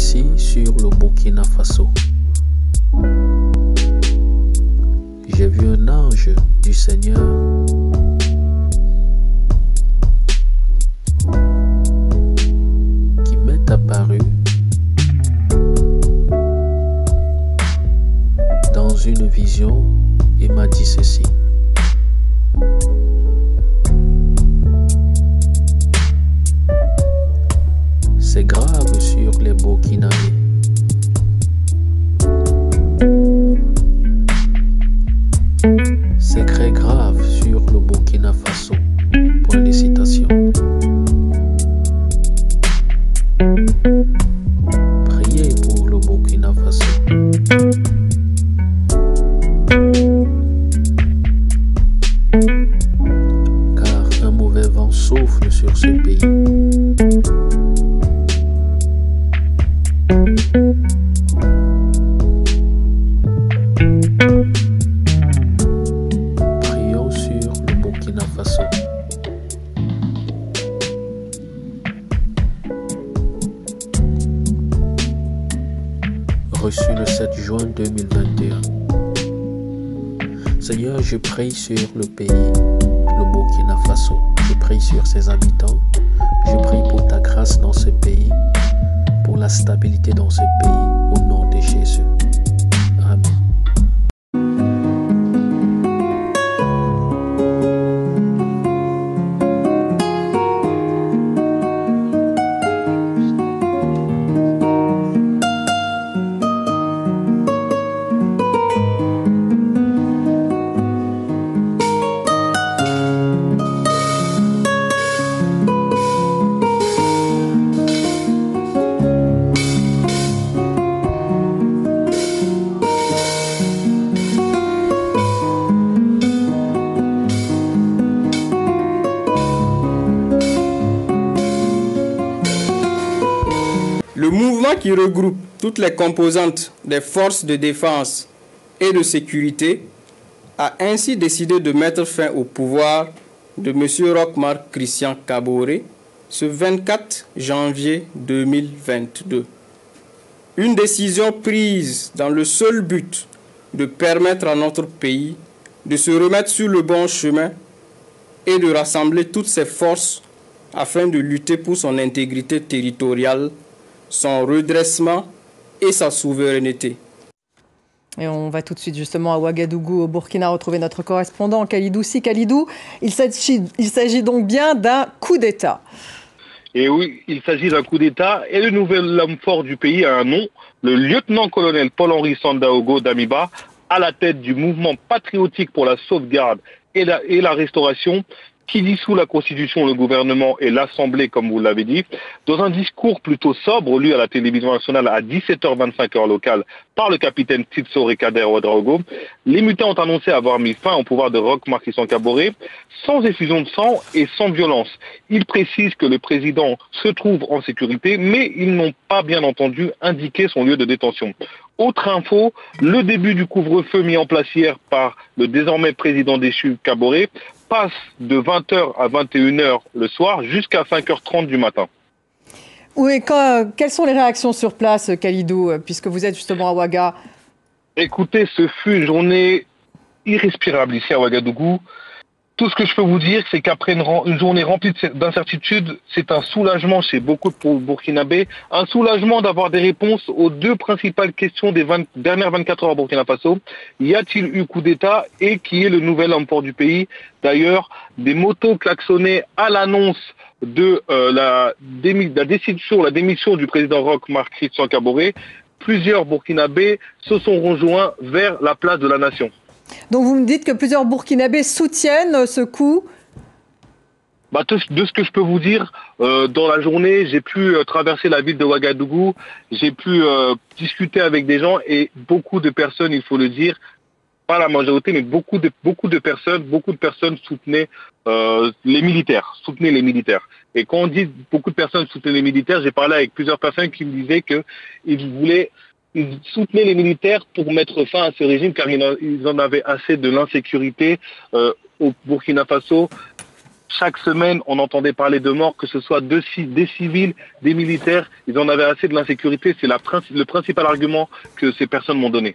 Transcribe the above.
récit sur le Burkina Faso. J'ai vu un ange du Seigneur qui m'est apparu dans une vision et m'a dit ceci. C'est grave sur les Burkinabés. C'est très grave sur le Burkina Faso. Point de citation. Priez pour le Burkina Faso. Car un mauvais vent souffle sur ce pays. Prions sur le Burkina Faso. Reçu le 7 juin 2021. Seigneur, je prie sur le pays, le Burkina Faso. Je prie sur ses habitants. Je prie pour ta grâce dans ce pays, pour la stabilité dans ce pays, au nom de Jésus. Amen. Le mouvement qui regroupe toutes les composantes des forces de défense et de sécurité a ainsi décidé de mettre fin au pouvoir de M. Roch-Marc Christian Kaboré ce 24 janvier 2022. Une décision prise dans le seul but de permettre à notre pays de se remettre sur le bon chemin et de rassembler toutes ses forces afin de lutter pour son intégrité territoriale, son redressement et sa souveraineté. Et on va tout de suite justement à Ouagadougou, au Burkina, retrouver notre correspondant Khalidou Si. Khalidou, il s'agit donc bien d'un coup d'État. Et oui, il s'agit d'un coup d'État et le nouvel homme fort du pays a un nom, le lieutenant-colonel Paul-Henri Sandaogo Damiba, à la tête du mouvement patriotique pour la sauvegarde et la restauration, qui dissout la Constitution, le gouvernement et l'Assemblée, comme vous l'avez dit. Dans un discours plutôt sobre, lu à la télévision nationale à 17h25 heure locale par le capitaine Titso Rekader Ouedraogo, les mutins ont annoncé avoir mis fin au pouvoir de Roch-Marc Christian Kaboré, sans effusion de sang et sans violence. Ils précisent que le président se trouve en sécurité, mais ils n'ont pas bien entendu indiqué son lieu de détention. Autre info, le début du couvre-feu mis en place hier par le désormais président déchu Kaboré passe de 20h à 21h le soir jusqu'à 5h30 du matin. Oui, quelles sont les réactions sur place, Khalidou, puisque vous êtes justement à Ouaga? Écoutez, ce fut une journée irrespirable ici à Ouagadougou. Tout ce que je peux vous dire, c'est qu'après une journée remplie d'incertitudes, c'est un soulagement chez beaucoup de Burkinabés, un soulagement d'avoir des réponses aux deux principales questions des dernières 24 heures au Burkina Faso. Y a-t-il eu coup d'État et qui est le nouvel homme fort du pays? D'ailleurs, des motos klaxonnées à l'annonce de la démission du président Roch-Marc Christian Kaboré. Plusieurs Burkinabés se sont rejoints vers la place de la Nation. Donc vous me dites que plusieurs Burkinabés soutiennent ce coup? De ce que je peux vous dire, dans la journée, j'ai pu traverser la ville de Ouagadougou, j'ai pu discuter avec des gens et beaucoup de personnes, il faut le dire, pas la majorité, mais beaucoup de personnes soutenaient les militaires, Et quand on dit beaucoup de personnes soutenaient les militaires, j'ai parlé avec plusieurs personnes qui me disaient qu'ils soutenaient les militaires pour mettre fin à ce régime car ils en avaient assez de l'insécurité au Burkina Faso. Chaque semaine, on entendait parler de morts, que ce soit des civils, des militaires. Ils en avaient assez de l'insécurité. C'est le principal argument que ces personnes m'ont donné.